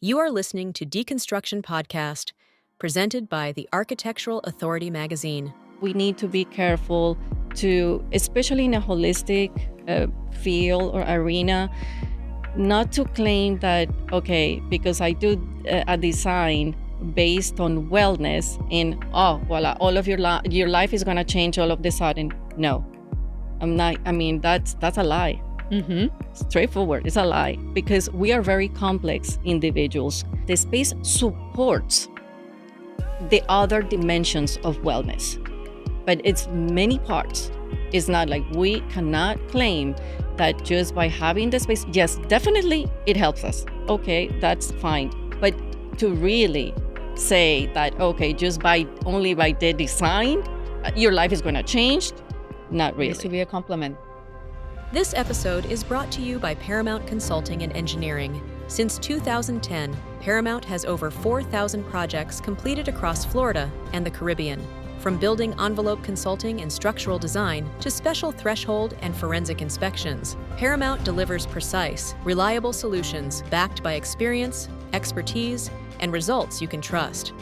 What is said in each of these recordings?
You are listening to Deconstruction Podcast, presented by the Architectural Authority magazine. We need to be careful to, especially in a holistic field or arena, not to claim that, okay, because I do a design based on wellness and, voila, all of your life is going to change all of a sudden. No, I'm not. I mean, that's a lie. Straightforward, it's a lie, because we are very complex individuals. The space supports the other dimensions of wellness, but it's many parts. It's not like we cannot claim that just by having the space, yes, definitely it helps us. Okay, that's fine. But to really say that, okay, just only by the design, your life is going to change, not really. It needs to be a compliment. This episode is brought to you by Paramount Consulting and Engineering. Since 2010, Paramount has over 4,000 projects completed across Florida and the Caribbean. From building envelope consulting and structural design to special threshold and forensic inspections, Paramount delivers precise, reliable solutions backed by experience, expertise, and results you can trust.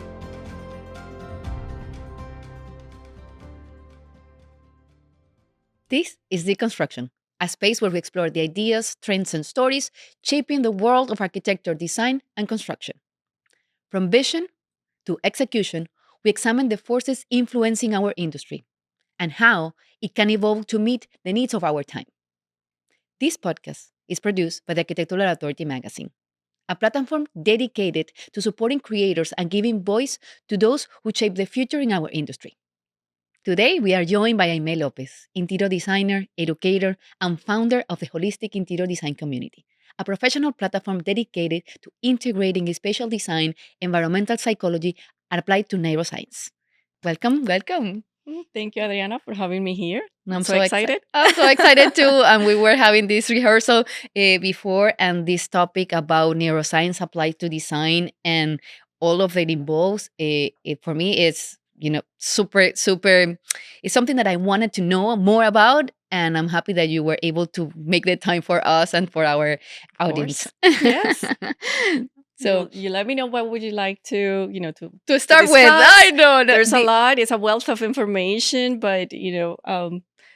This is Deconstruction, a space where we explore the ideas, trends, and stories shaping the world of architecture, design, and construction. From vision to execution, we examine the forces influencing our industry and how it can evolve to meet the needs of our time. This podcast is produced by the Architectural Authority magazine, a platform dedicated to supporting creators and giving voice to those who shape the future in our industry. Today, we are joined by Aimee Lopez, interior designer, educator, and founder of the Holistic Interior Design Community, a professional platform dedicated to integrating spatial design, environmental psychology, and applied to neuroscience. Welcome. Thank you, Adriana, for having me here. I'm so excited. I'm so excited too. And we were having this rehearsal before, and this topic about neuroscience applied to design and all of it involves, for me, it's super, it's something that I wanted to know more about. And I'm happy that you were able to make the time for us and for our audience. Yes. So you let me know what would you like to start with. I know there's a lot. It's a wealth of information, but we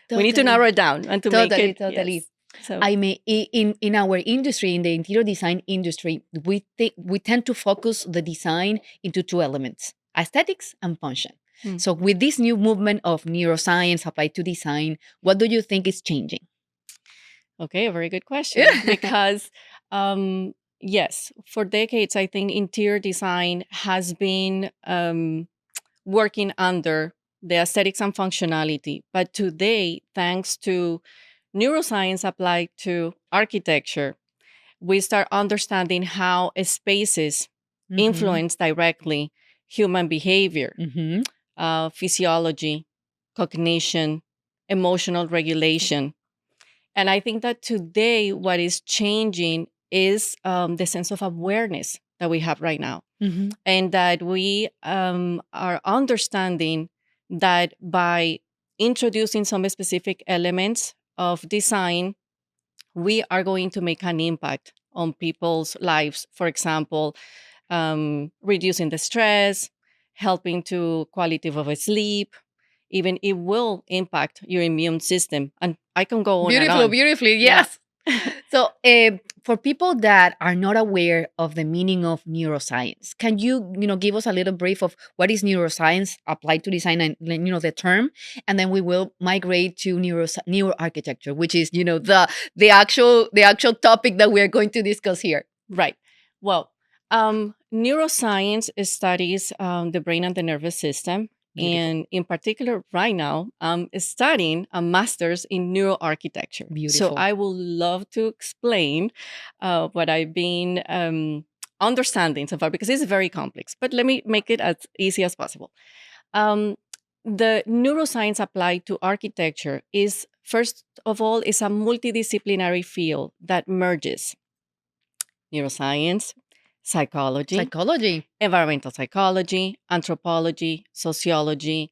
need to narrow it down and to make it totally. Yes. So I mean, in our industry, in the interior design industry, we tend to focus the design into two elements: aesthetics and function. So with this new movement of neuroscience applied to design, what do you think is changing? Okay, a very good question. Because yes, for decades, I think interior design has been working under the aesthetics and functionality. But today, thanks to neuroscience applied to architecture, we start understanding how spaces influence directly human behavior, physiology, cognition, emotional regulation. And I think that today what is changing is the sense of awareness that we have right now. And that we are understanding that by introducing some specific elements of design, we are going to make an impact on people's lives. For example, reducing the stress, helping to quality of sleep. Even it will impact your immune system. And I can go on and on. Beautifully, yes. Yeah. So for people that are not aware of the meaning of neuroscience, can you give us a little brief of what is neuroscience applied to design and the term, and then we will migrate to neuroarchitecture, which is the actual topic that we're going to discuss here. Right. Well, neuroscience studies the brain and the nervous system. Beautiful. And in particular, right now, I'm studying a master's in neuroarchitecture. Beautiful. So I would love to explain what I've been understanding so far, because it's very complex. But let me make it as easy as possible. The neuroscience applied to architecture is, first of all, is a multidisciplinary field that merges neuroscience, psychology, environmental psychology, anthropology, sociology,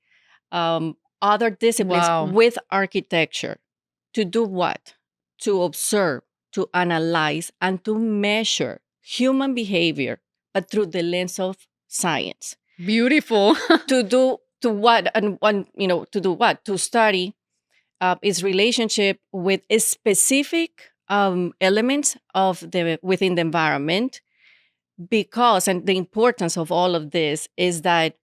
other disciplines with architecture. To do what? To observe, to analyze, and to measure human behavior, but through the lens of science. Beautiful. To do to what and one, to do what? To study its relationship with a specific elements of the within the environment, because and the importance of all of this is that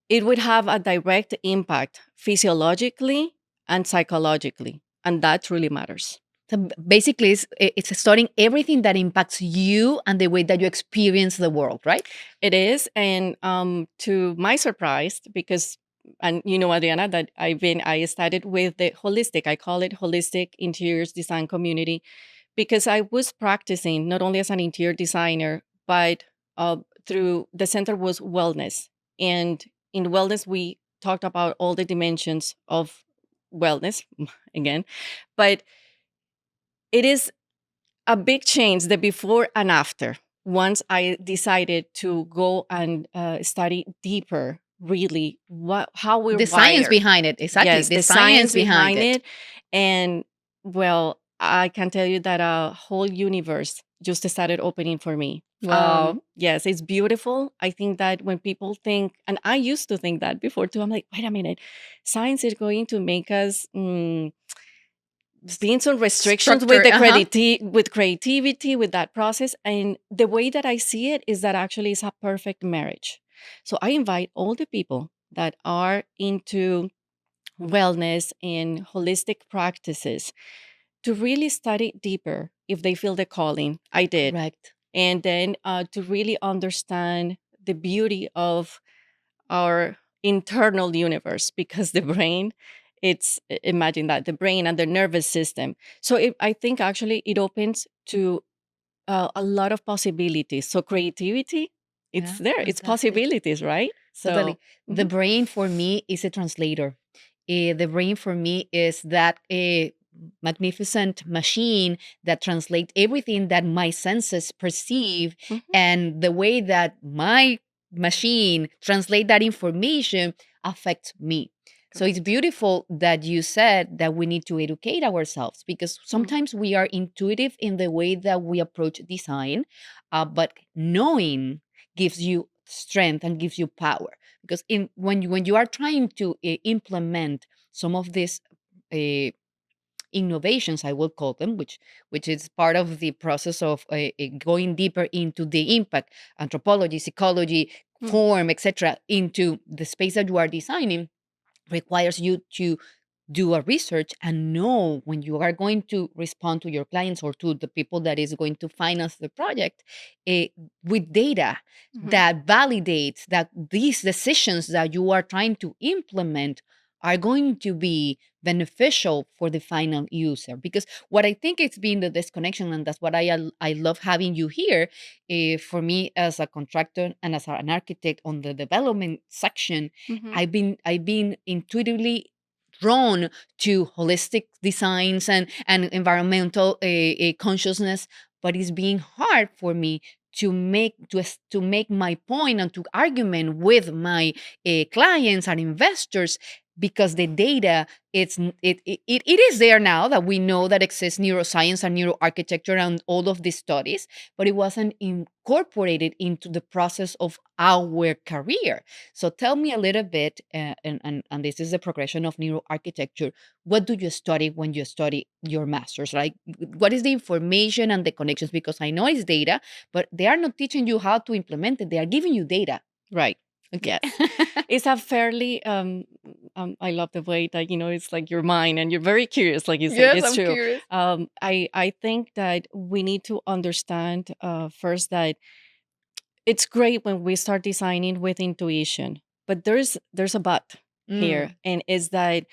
it would have a direct impact physiologically and psychologically, and that truly matters. So basically, it's studying everything that impacts you and the way that you experience the world, right? It is, and to my surprise, because and Adriana, that I started with the holistic. I call it holistic interiors design community, because I was practicing not only as an interior designer, but through the center was wellness, and in wellness we talked about all the dimensions of wellness again, but it is a big change, the before and after. Once I decided to go and study deeper, really, how we're The science wired. behind it, exactly. Yes, the science behind it. And well, I can tell you that a whole universe just started opening for me. Wow. Yes, it's beautiful. I think that when people think, and I used to think that before too, I'm like, wait a minute, science is going to make us being some restrictions with Structure, the with creativity, with that process. And the way that I see it is that actually it's a perfect marriage. So I invite all the people that are into wellness and holistic practices to really study deeper if they feel the calling. I did. Correct. And then to really understand the beauty of our internal universe, because the brain, imagine that, the brain and the nervous system. So I think actually it opens to a lot of possibilities. So creativity, it's Yeah, there, it's fantastic. possibilities, right? So Totally. The mhm. brain for me is a translator. The brain for me is that magnificent machine that translates everything that my senses perceive, Mhm. and the way that my machine translate that information affects me. So it's Correct. beautiful that you said that we need to educate ourselves, because sometimes we are intuitive in the way that we approach design, but knowing gives you strength and gives you power, because when you are trying to implement some of these uh, innovations, I will call them, which is part of the process of going deeper into the impact, anthropology, psychology, Mm. form, etc., into the space that you are designing, requires you to do a research and know when you are going to respond to your clients or to the people that is going to finance the project, eh, with data Mhm. that validates that these decisions that you are trying to implement are going to be beneficial for the final user. Because what I think it's been the disconnection, and that's what I love having you here, for me as a contractor and as an architect on the development section, Mhm. I've been intuitively drawn to holistic designs and environmental consciousness, but it's being hard for me to make my point and to argument with my clients and investors, because the data, it is there now that we know that exists neuroscience and neuroarchitecture and all of these studies, but it wasn't incorporated into the process of our career. So tell me a little bit, and this is the progression of neuroarchitecture. What do you study when you study your master's? Like, what is the information and the connections? Because I know it's data, but they are not teaching you how to implement it. They are giving you data. Right. Okay. Yes. It's a fairly I love the way that it's like your mind and you're very curious, like you say. Yes, It's I'm true. curious. I think that we need to understand first that it's great when we start designing with intuition, but there's a but here, Mm, and is that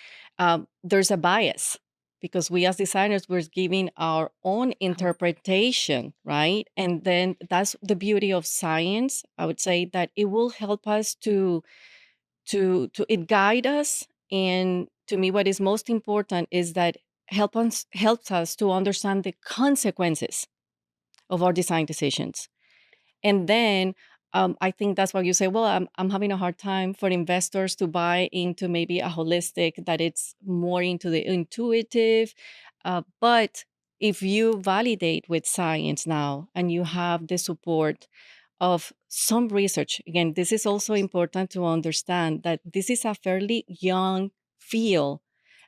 there's a bias, because we as designers, we're giving our own oh, interpretation, right? And then that's the beauty of science. I would say that it will help us to it guide us, and to me, what is most important is that helps us to understand the consequences of our design decisions. And then I think that's why you say, well, I'm having a hard time for investors to buy into maybe a holistic, that it's more into the intuitive. But if you validate with science now and you have the support of some research, again, this is also important to understand that this is a fairly young field.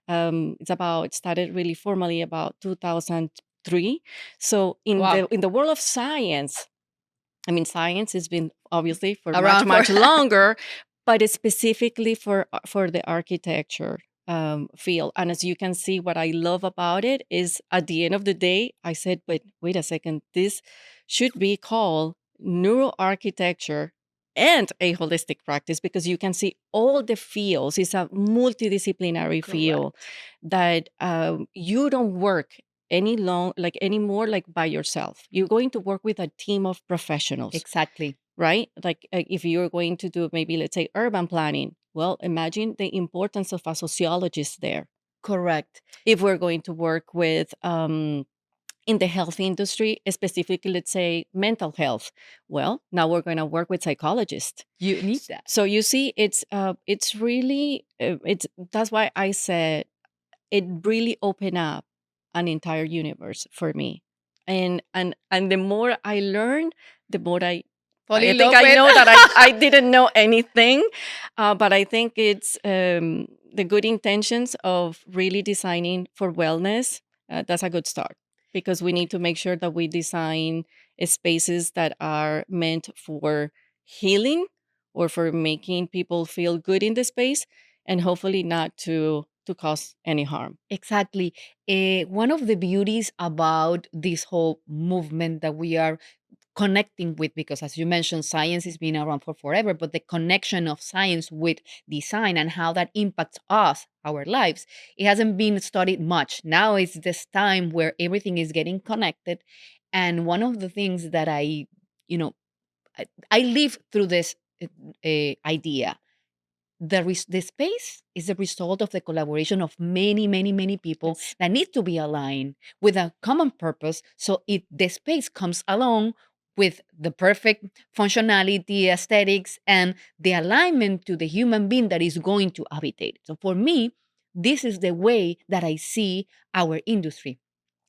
It started really formally about 2003. So Wow. in the world of science, I mean, science has been obviously for Around for much longer, but it's specifically for the architecture field. And as you can see, what I love about it is at the end of the day, I said, but wait a second, this should be called neuroarchitecture and a holistic practice, because you can see all the fields. It's a multidisciplinary field correct. that you don't work anymore like by yourself. You're going to work with a team of professionals, Exactly. right? Like if you're going to do maybe, let's say, urban planning, well, imagine the importance of a sociologist there. Correct. If we're going to work with in the health industry, specifically, let's say mental health, well, now we're going to work with psychologists. You need that. So you see, it's really it's that's why I said it really opened up an entire universe for me. And the more I learned, the more Fall I in think love I with. know that I didn't know anything, but I think it's the good intentions of really designing for wellness. That's a good start, because we need to make sure that we design spaces that are meant for healing or for making people feel good in the space, and hopefully not to cause any harm. Exactly. One of the beauties about this whole movement that we are connecting with, because as you mentioned, science has been around for forever, but the connection of science with design and how that impacts us, our lives, it hasn't been studied much. Now it's this time where everything is getting connected. And one of the things that you know, I live through this idea. The space is the result of the collaboration of many, many, many people Yes. that need to be aligned with a common purpose. So the space comes along with the perfect functionality, aesthetics, and the alignment to the human being that is going to habitate it. So for me, this is the way that I see our industry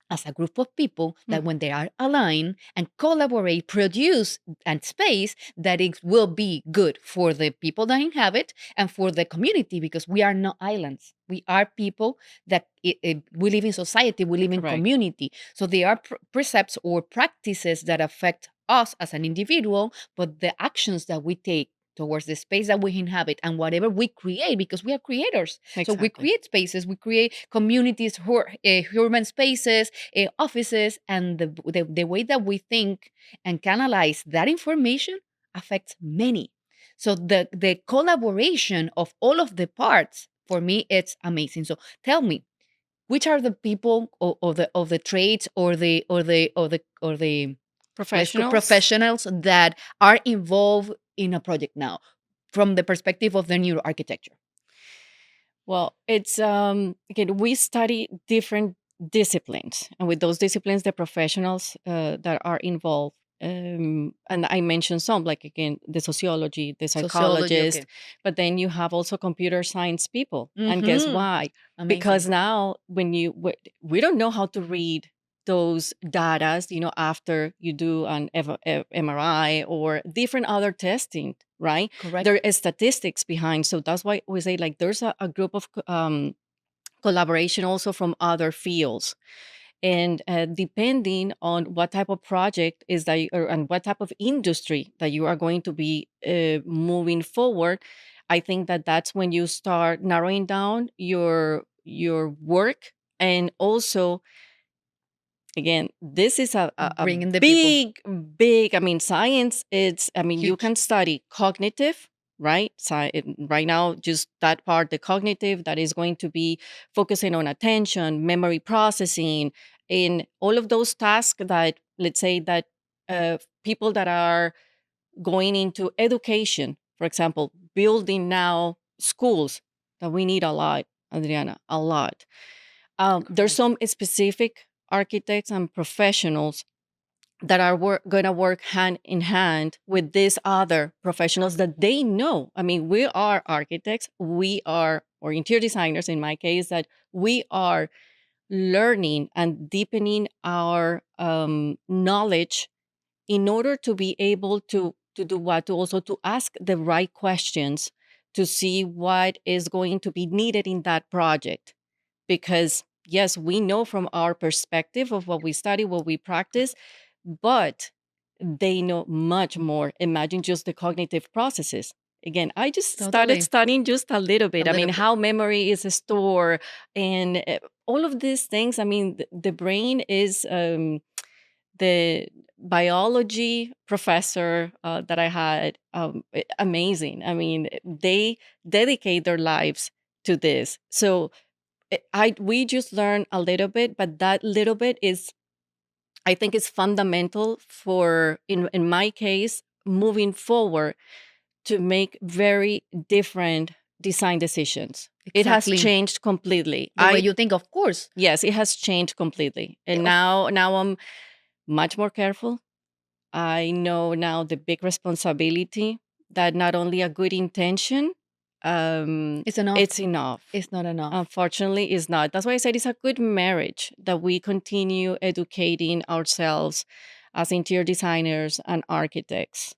as a group of people that, Mm. when they are aligned and collaborate, produce a space that it will be good for the people that inhabit and for the community, because we are not islands. We are people that we live in society, we live in Correct. community. So there are precepts or practices that affect us as an individual, but the actions that we take towards the space that we inhabit and whatever we create, because we are creators. So we Exactly. create spaces, we create communities, urban spaces, offices, and the way that we think and canalize that information affects many. So the collaboration of all of the parts, for me, it's amazing. So tell me, which are the people of the trades or the let's go Professionals. professionals that are involved in a project now from the perspective of the neuroarchitecture? Well, it's again, we study different disciplines, and with those disciplines, the professionals that are involved. And I mentioned some, like again, the sociology, the Sociology, psychologist, okay. but then you have also computer science people. And guess Mm-hmm. why? Because Amazing. now, when we don't know how to read those data, after you do an MRI or different other testing, right? Correct. There is statistics behind. So that's why we say, like, there's a group of collaboration also from other fields. And depending on what type of project is that, and what type of industry that you are going to be moving forward, I think that that's when you start narrowing down your work. And also, again, this is a Bringing the people. big, I mean, science, you Huge. can study cognitive, right? Right now, just that part, the cognitive, that is going to be focusing on attention, memory processing, in all of those tasks that, let's say, that people that are going into education, for example, building now schools, that we need a lot, Adriana, a lot. There's some specific architects and professionals that are going to work hand in hand with these other professionals that they know. I mean, we are architects, we are, or interior designers in my case, that we are learning and deepening our knowledge in order to be able to do what, to also to ask the right questions to see what is going to be needed in that project. Because yes, we know from our perspective of what we study, what we practice, but they know much more. Imagine just the cognitive processes. Again, I just started Totally. studying just a little A bit. I little mean, bit. how memory is stored and all of these things. I mean, the brain is the biology professor that I had, amazing. I mean, they dedicate their lives to this. So I we just learn a little bit, but that little bit is, I think, is fundamental for, in my case, moving forward to make very different design decisions. It has Exactly. changed completely. The way you think, of course. Yes, it has changed completely, and Of now I'm much more careful. I know now the big responsibility that not only a good intention, It's enough. it's enough. It's not enough. Unfortunately, it's not. That's why I said it's a good marriage that we continue educating ourselves as interior designers and architects,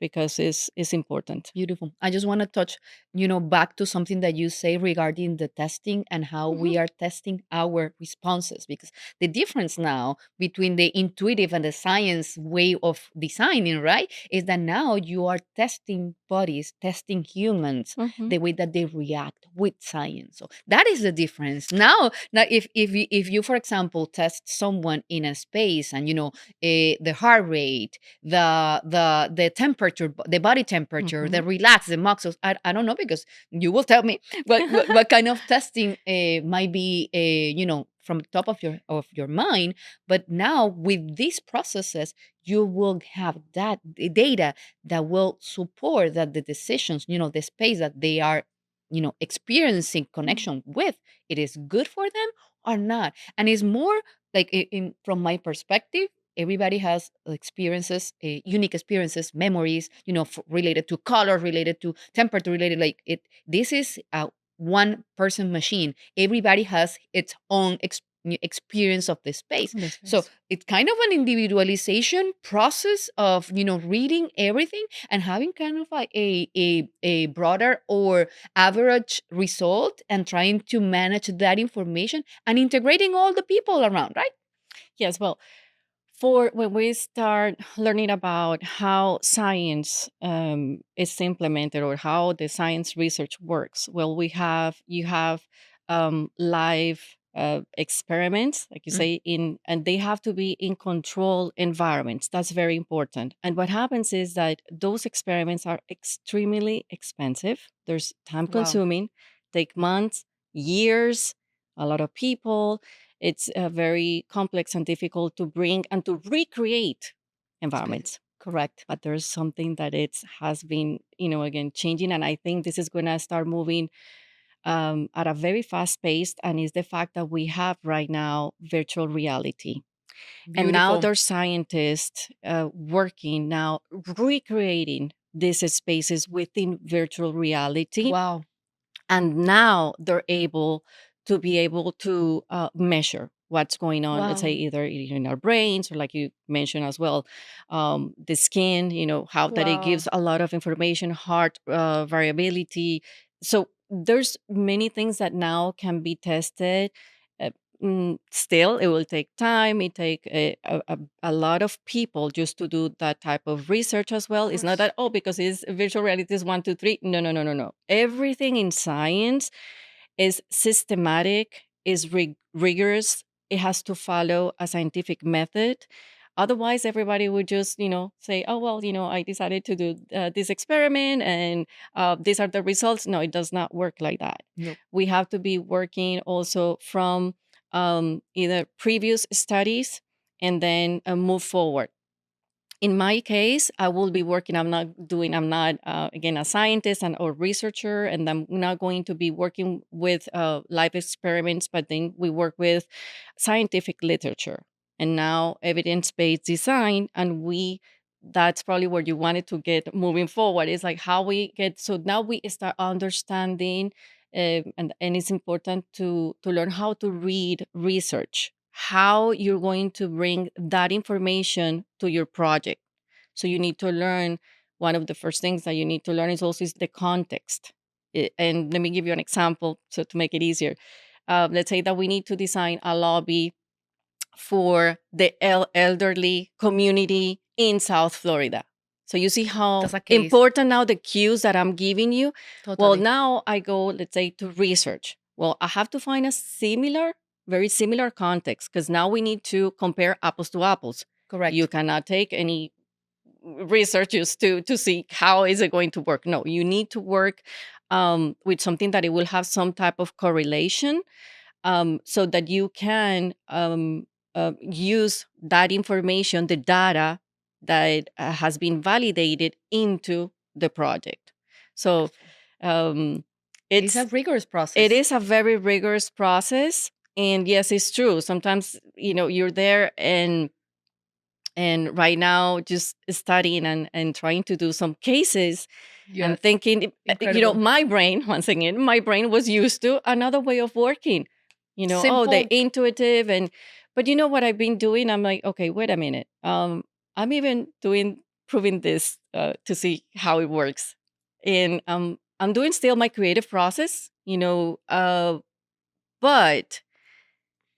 because it's important. Beautiful. I just want to touch, back to something that you say regarding the testing and how Mhm. we are testing our responses. Because the difference now between the intuitive and the science way of designing, right, is that now you are testing bodies, testing humans, Mhm. the way that they react with science. So that is the difference. Now if you, for example, test someone in a space and the heart rate, the temperature, the body temperature, the Mhm. relax, the muscles. I don't know, because you will tell me what kind of testing might be from top of your mind. But now with these processes, you will have that data that will support that the decisions, the space that they are experiencing connection with, it is good for them or not. And it's more like from my perspective, everybody has experiences, unique experiences, memories, related to color, related to temperature, related, like it. This is a one person machine. Everybody has its own experience of the space. This So is. it's kind of an individualization process of reading everything and having kind of like a broader or average result, and trying to manage that information and integrating all the people around, right? Yes, well, for when we start learning about how science is implemented, or how the science research works, well, you have live experiments, like you Mm. say, in and they have to be in controlled environments. That's very important. And what happens is that those experiments are extremely expensive. There's time Wow. consuming, take months, years, a lot of people. It's very complex and difficult to bring and to recreate Space. environments. Correct. But there's something that it's has been, again, changing, and I think this is going to start moving at a very fast pace. And is the fact that we have right now virtual reality, and now Beautiful. there's scientists working now recreating these spaces within virtual reality, Wow. and now they're able to be able to measure what's going on, let's say Wow. either in our brains, or like you mentioned as well, the skin, how that it Wow. gives a lot of information, heart variability. So there's many things that now can be tested. uh, Still, it will take time. It take a lot of people just to do that type of research as Of well. It's not course. that, oh, because it's virtual reality is 1, 2, 3. No, no, no, no, no. Everything in science is systematic, is rigorous. It has to follow a scientific method. Otherwise, everybody would just, say, oh, well, I decided to do this experiment, and these are the results. No, it does not work like that. Nope. We have to be working also from either previous studies, and then move forward. In my case, I will be working. I'm not, again, a scientist and or researcher, and I'm not going to be working with live experiments, but then we work with scientific literature and now evidence based design. And that's probably where you wanted to get moving forward, is like how we get, so now we start understanding and it's important to learn how to read research, how you're going to bring that information to your project. So you need to learn, one of the first things that you need to learn is also is the context. And let me give you an example so to make it easier. Let's say that we need to design a lobby for the elderly community in South Florida. So you see how That's a case. important now the cues that I'm giving you. Well, Totally. now I go, let's say, to research. Well, I have to find a very similar context, because now we need to compare apples to apples. Correct. You cannot take any research just to see how is it going to work. No, you need to work with something that it will have some type of correlation, so that you can use that information, the data that has been validated into the project. So um, It's a rigorous process. it is a very rigorous process. And yes, it's true. Sometimes, you're there and right now just studying and trying to do some cases Yes. and thinking, Incredible. my brain, once again, my brain was used to another way of working, the Simple. intuitive. But what I've been doing, I'm like, okay, wait a minute. I'm even proving this to see how it works. And I'm doing still my creative process, but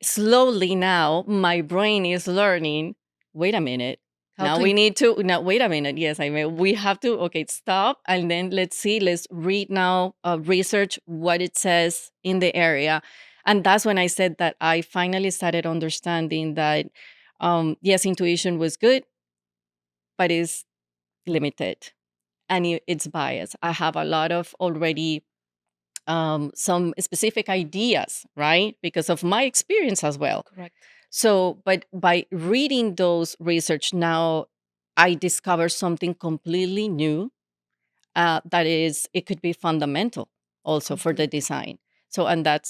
slowly now my brain is learning, wait a minute. How to We need to now wait a minute. Yes, I mean, we have to, okay, stop, and then let's read now, research what it says in the area. And that's when I said that I finally started understanding that yes, intuition was good, but it's limited and it's biased. I have a lot of already some specific ideas, right? Because of my experience as well. Correct. So, but by reading those research now, I discover something completely new. It could be fundamental also for the design. So, and that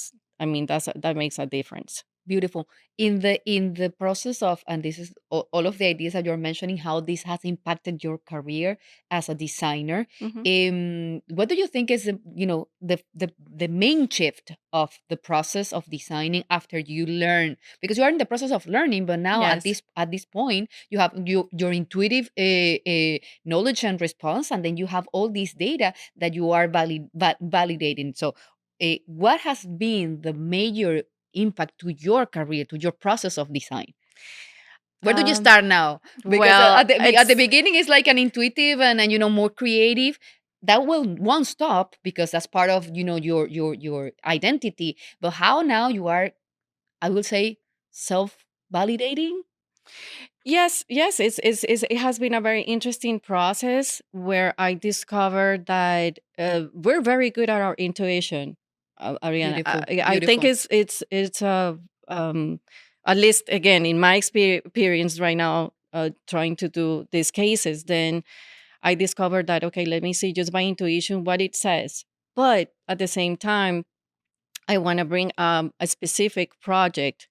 makes a difference. Beautiful. In the process of, and this is all of the ideas that you're mentioning, how this has impacted your career as a designer. What do you think is the main shift of the process of designing after you learn? Because you are in the process of learning, but now at Yes. this point you have your intuitive knowledge and response, and then you have all this data that you are validating. So, what has been the major impact to your career, to your process of design? Where do you Um, start now? Because well, at the it's beginning it's like an intuitive and more creative. That won't stop because that's part of your identity. But how now you are, I will say, self validating. yes. It has been a very interesting process where I discovered that we're very good at our intuition, Ariana. Beautiful, I think beautiful. it's at least again in my experience right now, trying to do these cases. Then I discovered that, okay, let me see just by intuition what it says. But at the same time, I want to bring a specific project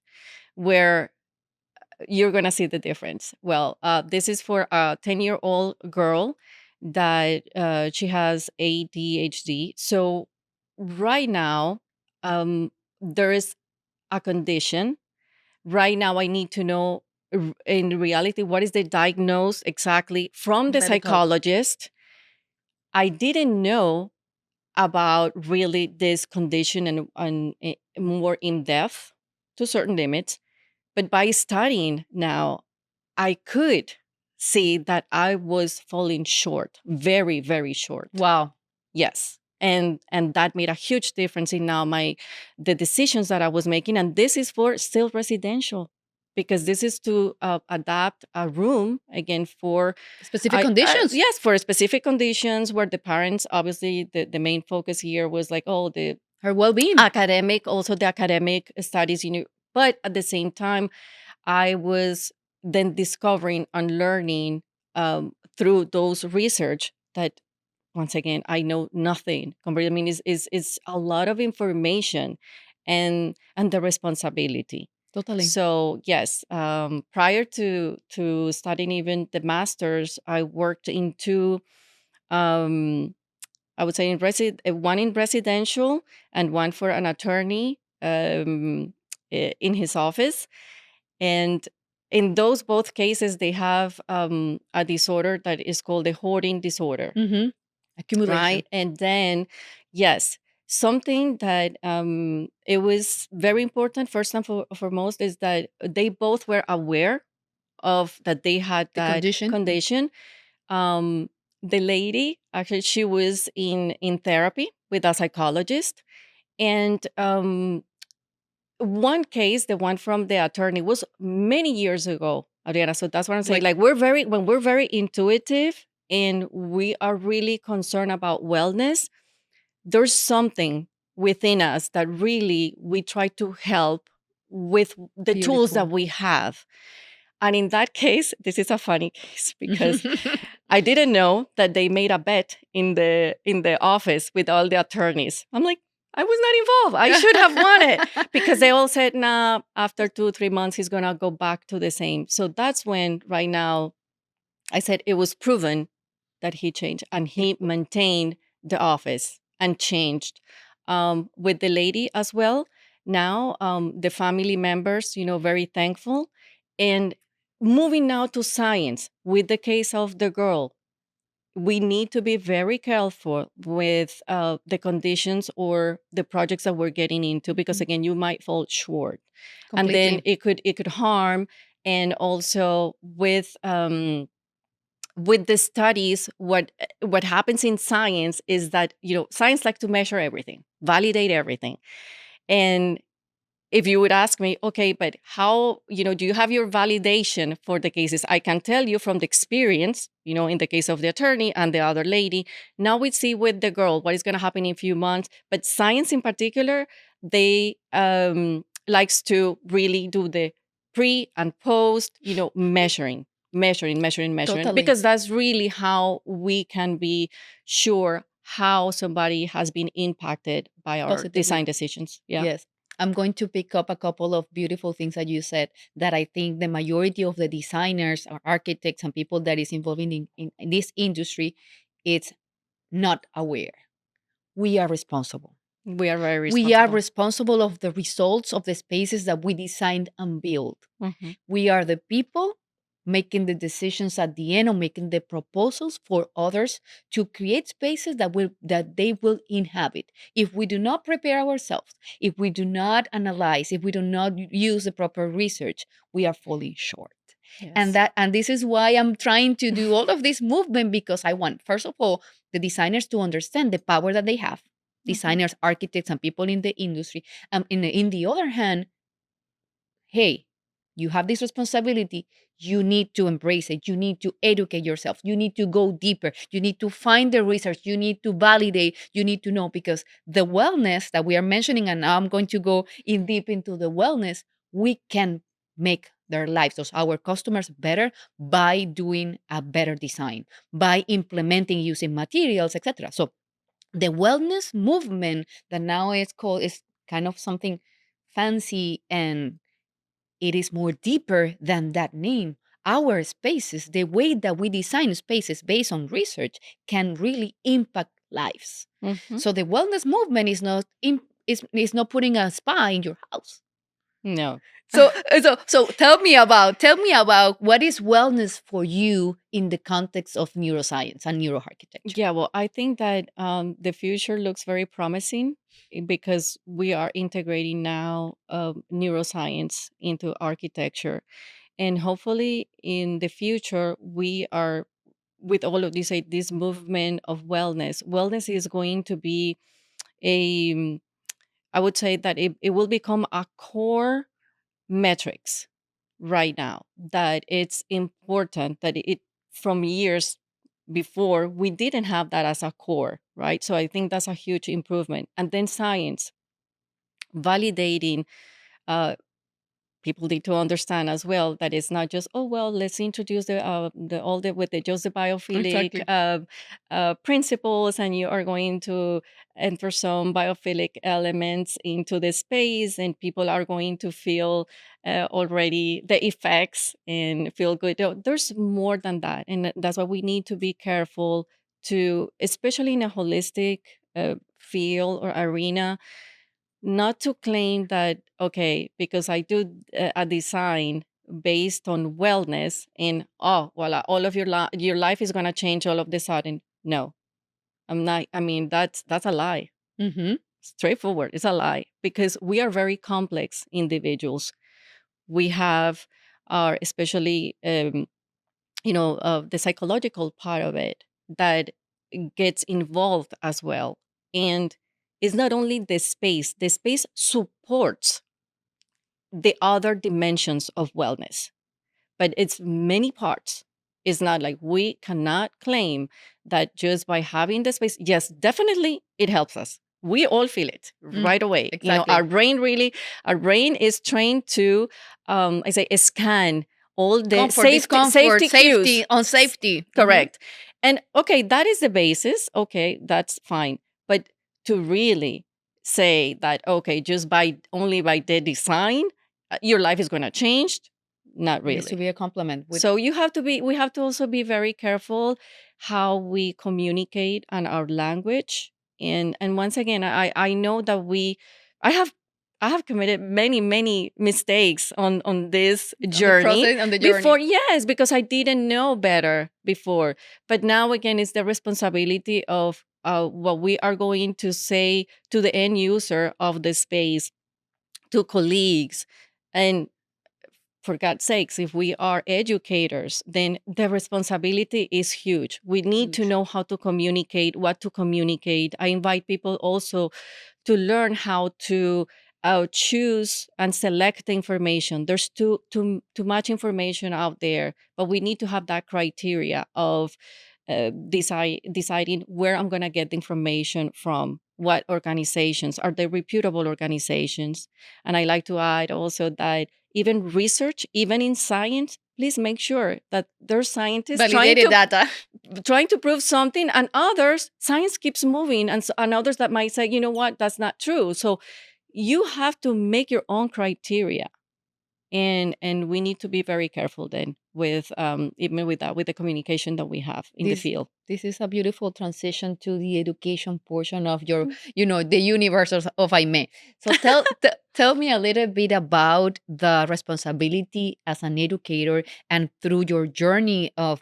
where you're going to see the difference. Well, this is for a 10-year-old girl that she has ADHD. So right now, there is a condition. Right now, I need to know in reality what is the diagnosis exactly from the Medical. psychologist. I didn't know about really this condition and more in depth to certain limits. But by studying now, I could see that I was falling short, very, very short. Wow. Yes. And that made a huge difference in now the decisions that I was making. And this is for still residential, because this is to adapt a room again for Specific conditions. yes, for specific conditions where the parents, obviously the main focus here was like, oh, the Her well-being. also the academic studies, but at the same time, I was then discovering and learning through those research that once again I know nothing compared. I mean, is a lot of information and the responsibility. Totally. So yes, prior to studying even the masters, I worked into um, I would say one in residential and one for an attorney in his office. And in those both cases, they have a disorder that is called the hoarding disorder, Accumulation. right? And then, yes, something that it was very important, first and foremost, is that they both were aware of that they had The that condition. condition. Um, the lady, actually, she was in therapy with a psychologist. And one case, the one from the attorney, was many years ago, Adriana. So that's what I'm saying. Like when we're very intuitive and we are really concerned about wellness, there's something within us that really we try to help with the tools that Beautiful. we have. And in that case, this is a funny case because I didn't know that they made a bet in the office with all the attorneys. I'm like, I was not involved. I should have won it because they all said, nah, after 2-3 months, he's going to go back to the same. So that's when right now I said it was proven that he changed and he maintained the office and changed with the lady as well. Now, the family members, very thankful. And moving now to science with the case of the girl, we need to be very careful with the conditions or the projects that we're getting into because again you might fall short and then Completely. it could harm. And also with the studies, what happens in science is that science like to measure everything, validate everything. And if you would ask me, okay, but how, do you have your validation for the cases? I can tell you from the experience, in the case of the attorney and the other lady. Now we see with the girl what is going to happen in a few months. But science in particular, they likes to really do the pre and post, measuring, Totally. because that's really how we can be sure how somebody has been impacted by our Positively. design decisions. Yeah. Yes. I'm going to pick up a couple of beautiful things that you said that I think the majority of the designers or architects and people that is involved in this industry, it's not aware. We are responsible. We are very responsible. We are responsible of the results of the spaces that we designed and built. Mhm. We are the people making the decisions at the end or making the proposals for others to create spaces that they will inhabit. If we do not prepare ourselves, if we do not analyze, if we do not use the proper research, we are falling short. Yes. And this is why I'm trying to do all of this movement, because I want, first of all, the designers to understand the power that they have, designers, architects, and people in the industry. And in the other hand, hey, you have this responsibility. You need to embrace it. You need to educate yourself. You need to go deeper. You need to find the research. You need to validate. You need to know, because the wellness that we are mentioning, and now I'm going to go in deep into the wellness, we can make their lives, those our customers, better by doing a better design, by implementing using materials, etc. So the wellness movement that now is called is kind of something fancy, and it is more deeper than that name. Our spaces, the way that we design spaces based on research, can really impact lives. Mhm. So the wellness movement is not putting a spa in your house. No. So tell me about what is wellness for you in the context of neuroscience and neuroarchitecture. Yeah, well, I think that the future looks very promising because we are integrating now neuroscience into architecture. And hopefully in the future, we are, with all of this movement of wellness is going to be a, I would say that it will become a core metrics right now, that it's important that it from years before we didn't have that as a core, right? So I think that's a huge improvement. And then science validating, uh, people need to understand as well that it's not just, oh well, let's introduce the all the with the just the biophilic Exactly. principles, and you are going to enter some biophilic elements into the space, and people are going to feel already the effects and feel good. There's more than that, and that's why we need to be careful to, especially in a holistic field or arena, not to claim that, okay, because I do a design based on wellness and, oh, well, all of your life is going to change all of the sudden. No, I'm not. I mean, that's a lie. Mm-hmm. Straightforward. It's a lie because we are very complex individuals. We have our, especially, the psychological part of it that gets involved as well. And it's not only the space supports the other dimensions of wellness, but it's many parts. It's not like we cannot claim that just by having the space, yes, definitely it helps us. We all feel it right away. Exactly. Our brain is trained to, I say, scan all the Comfort, discomfort, safety safety, cues. unsafety. Correct. And okay, that is the basis. Okay, that's fine. But to really say that, okay, just by only by the design, your life is going to change, not It needs to really. be a compliment. So we have to also be very careful how we communicate and our language. And once again, I know that I have I have committed many mistakes on this journey on the journey. before. Yes, because I didn't know better before. But now again, it's the responsibility of what we are going to say to the end user of the space, to colleagues, and for God's sakes, if we are educators, then the responsibility is huge. We need to Huge. know how to communicate, what to communicate. I invite people also to learn how to choose and select the information. There's too much information out there, but we need to have that criteria of deciding where I'm going to get the information from. What organizations are they? Reputable organizations? And I like to add also that even research, even in science, please make sure that there's scientists Validated data. trying to prove something, and others, science keeps moving, and others that might say, you know what, that's not true. So you have to make your own criteria, and we need to be very careful then with even with that, with the communication that we have in the field. This is a beautiful transition to the education portion of your, the universe of Aimee. So tell me a little bit about the responsibility as an educator and through your journey of,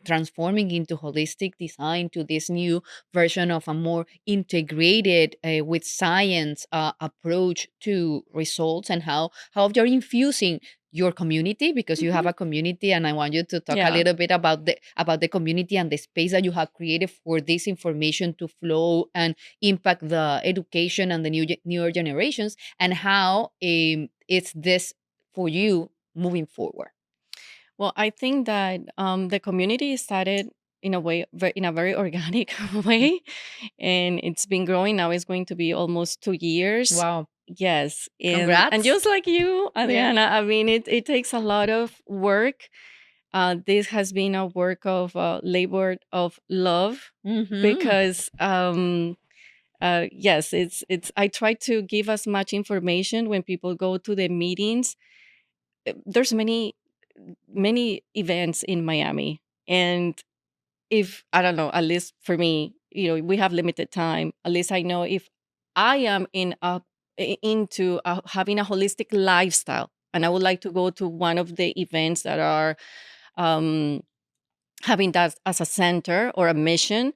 transforming into holistic design to this new version of a more integrated with science approach to results, and how you're infusing your community, because you have a community, and I want you to talk a little bit about the community and the space that you have created for this information to flow and impact the education and the newer generations, and how it's this for you moving forward. Well, I think that the community started in a way, in a very organic way, and it's been growing. Now it's going to be almost 2 years. Wow. Yes. Congrats. And just like you, Adriana, I mean, it takes a lot of work. This has been a work of labor of love, because yes, it's I try to give as much information when people go to the meetings. There's many events in Miami, and if I don't know, at least for me, we have limited time. At least I know if I am into having a holistic lifestyle, and I would like to go to one of the events that are having that as a center or a mission.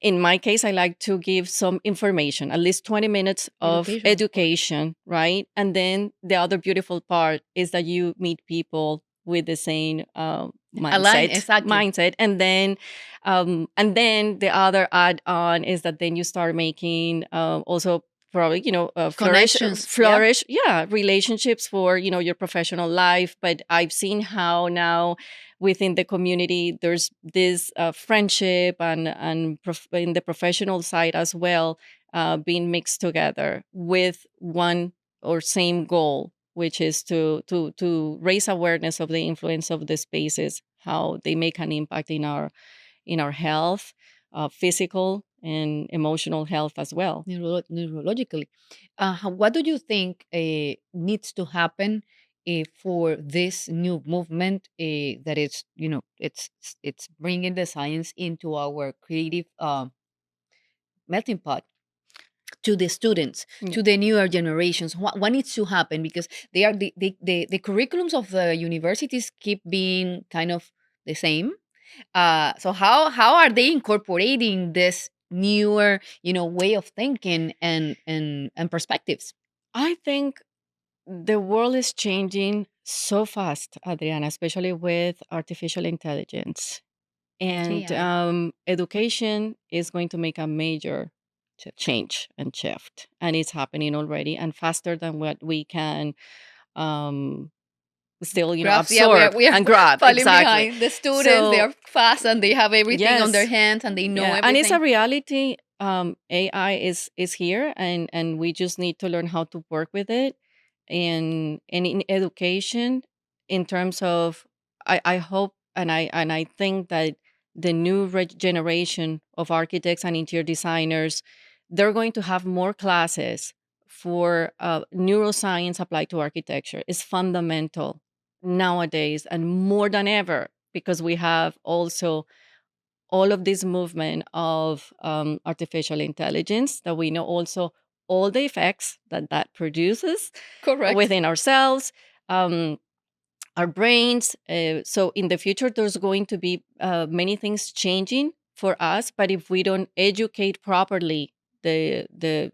In my case, I like to give some information, at least 20 minutes of education, right? And then the other beautiful part is that you meet people with the same mindset. And then the other add-on is that then you start making also probably, flourish, relationships for, your professional life. But I've seen how now within the community, there's this friendship and in the professional side as well, being mixed together with one or same goal, which is to raise awareness of the influence of the spaces, how they make an impact in our health, physical and emotional health as well. Neurologically. What do you think needs to happen for this new movement that is, it's bringing the science into our creative melting pot to the students, Yeah. to the newer generations? What needs to happen? Because they are the curriculums of the universities keep being kind of the same. So how are they incorporating this newer, way of thinking and perspectives? I think the world is changing so fast, Adriana, especially with artificial intelligence. And AI. education is going to make a major change and shift. And it's happening already and faster than what we can um, still, Grabs, yeah, absorb we are and grab. falling Exactly. behind. The students, they So, are fast and they have everything on their yes. hands and they know Yeah, and it's a everything. reality. AI is here, and we just need to learn how to work with it. And in education, in terms of, I hope and I think that the new generation of architects and interior designers, they're going to have more classes for neuroscience applied to architecture. It's fundamental nowadays and more than ever, because we have also all of this movement of artificial intelligence, that we know also all the effects that that produces Correct. within ourselves, um, our brains. So in the future, there's going to be many things changing for us. But if we don't educate properly the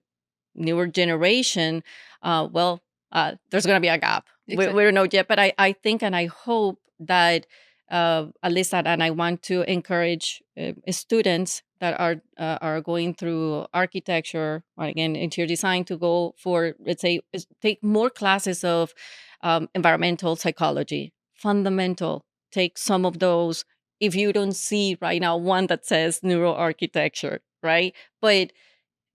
newer generation, there's going to be a gap. Exactly. We don't know yet, but I think and I hope that at least that, and I want to encourage students that are going through architecture or again interior design to go for, let's say, take more classes of environmental psychology, fundamental. Take some of those. If you don't see right now one that says neuroarchitecture, right? But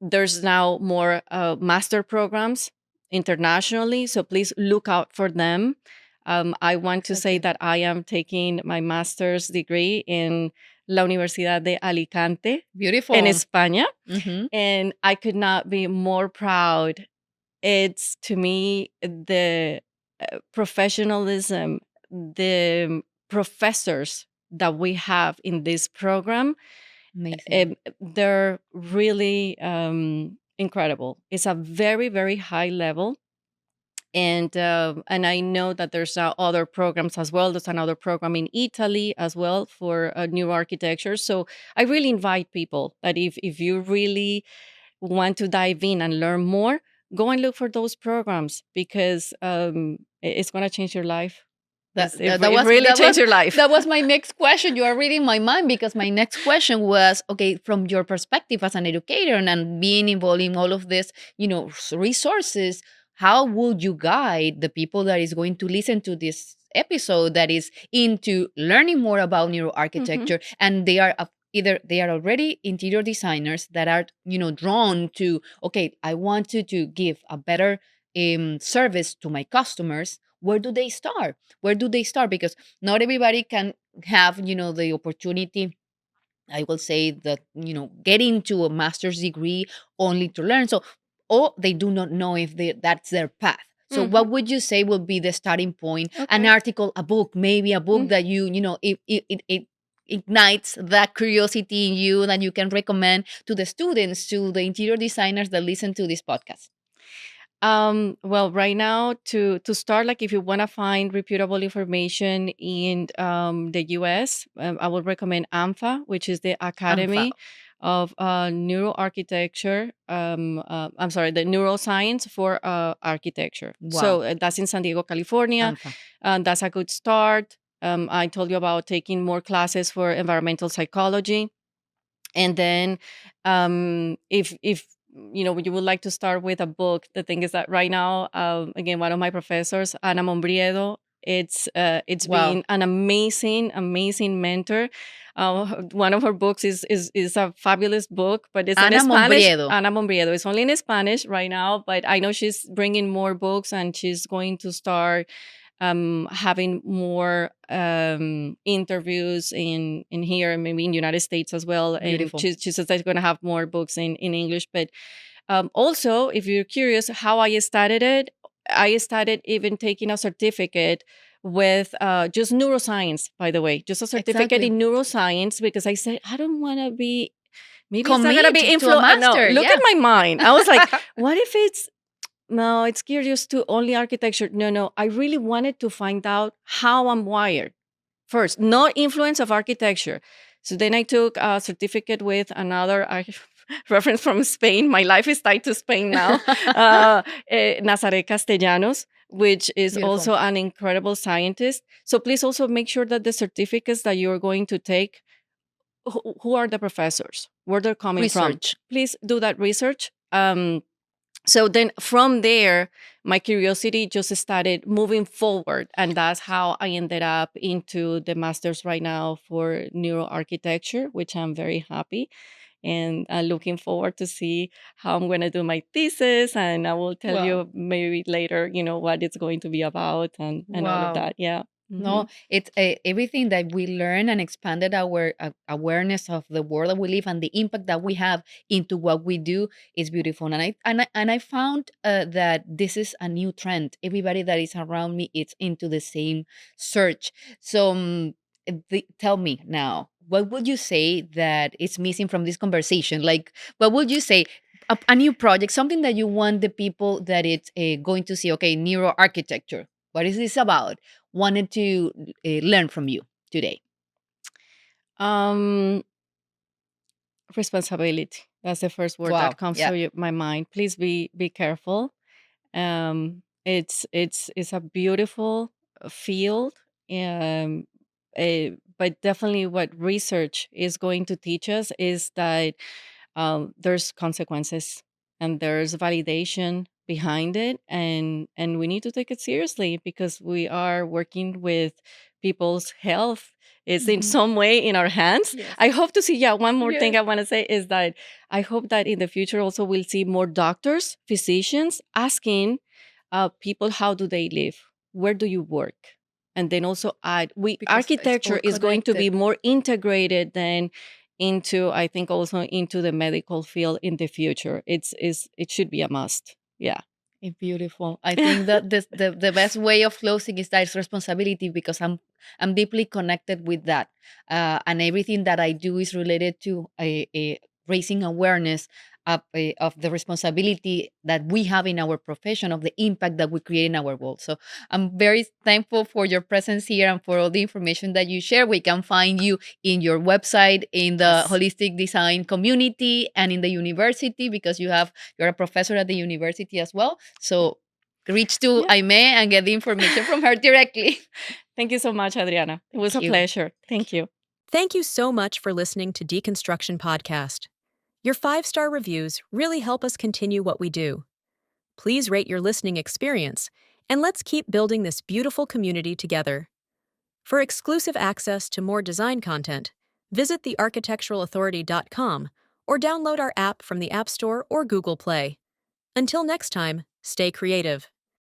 there's now more master programs internationally, so please look out for them. I want to say Exactly. that I am taking my master's degree in La Universidad de Alicante in Beautiful. España, Mm-hmm. and I could not be more proud. It's, to me, the professionalism, the professors that we have in this program, Amazing. they're really incredible. It's a very, very high level. And I know that there's other programs as well. There's another program in Italy as well for new architecture. So I really invite people that if you really want to dive in and learn more, go and look for those programs, because it's going to change your life. It really changed your life. That was my next question. You are reading my mind, because my next question was, okay, from your perspective as an educator and being involved in all of this, resources, how would you guide the people that is going to listen to this episode that is into learning more about neuroarchitecture, and they are either they are already interior designers that are drawn to, okay, I want to give a better service to my customers. Where do they start? Where do they start? Because not everybody can have the opportunity, I will say, that get into a master's degree only to learn. So, or they do not know if that's their path. So what would you say will be the starting point? An Okay. article, a book, maybe a book that it ignites that curiosity in you that you can recommend to the students, to the interior designers that listen to this podcast? Well, right now, to start, like if you want to find reputable information in the US, I would recommend AMFA, which is the AMFA. Academy of Neuroarchitecture. I'm sorry, the Neuroscience for Architecture. Wow. So that's in San Diego, California. AMFA. That's a good start. I told you about taking more classes for environmental psychology. And then if you would like to start with a book, the thing is that right now, again, one of my professors, Ana Mombriedo, it's Wow. been an amazing mentor. One of her books is a fabulous book, but it's Ana in Spanish. Mombriedo. Ana Mombriedo. It's only in Spanish right now, but I know she's bringing more books, and she's going to start having more interviews in here, and maybe in United States as well. Beautiful. And she says that she's going to have more books in English. But also, if you're curious how I started it, I started even taking a certificate with just neuroscience, by the way, just a certificate in neuroscience, because I said, I don't want to be, maybe it's not going to be influenced. No, look at my mind. I was like, what if it's curious to only architecture? No, I really wanted to find out how I'm wired first, no influence of architecture. So then I took a certificate with another reference from Spain. My life is tied to Spain now. Nazaré Castellanos, which is also an incredible scientist. So please also make sure that the certificates that you're going to take, who are the professors, where they're coming from. Please do that research. So then from there, my curiosity just started moving forward. And that's how I ended up into the master's right now for neuroarchitecture, which I'm very happy. And looking forward to see how I'm going to do my thesis. And I will tell you maybe later, what it's going to be about and all of that. Yeah. No, it's everything that we learn and expanded our awareness of the world that we live and the impact that we have into what we do is beautiful. And I found that this is a new trend. Everybody that is around me is into the same search. So tell me now, what would you say that is missing from this conversation? Like, what would you say? A new project, something that you want the people that it's going to see, okay, neuroarchitecture. What is this about? Wanted to learn from you today? Responsibility. That's the first word that comes to my mind. Please be careful. It's a beautiful field, but definitely what research is going to teach us is that there's consequences and there's validation behind it, and we need to take it seriously because we are working with people's health. It's in some way in our hands. I hope to see, one more thing I want to say is that I hope that in the future also we'll see more doctors, physicians asking people, how do they live? Where do you work? And then also architecture is going to be more integrated than into, I think, also into the medical field in the future. It should be a must. Yeah. It's beautiful. I think that the best way of closing is that it's responsibility, because I'm deeply connected with that, and everything that I do is related to raising awareness of the responsibility that we have in our profession, of the impact that we create in our world. So I'm very thankful for your presence here and for all the information that you share. We can find you in your website, in the holistic design community, and in the university, because you're a professor at the university as well. So reach to Aimee and get the information from her directly. Thank you so much, Adriana. It was a pleasure. Thank you. Thank you so much for listening to Deconstruction Podcast. Your 5-star reviews really help us continue what we do. Please rate your listening experience, and let's keep building this beautiful community together. For exclusive access to more design content, visit thearchitecturalauthority.com or download our app from the App Store or Google Play. Until next time, stay creative.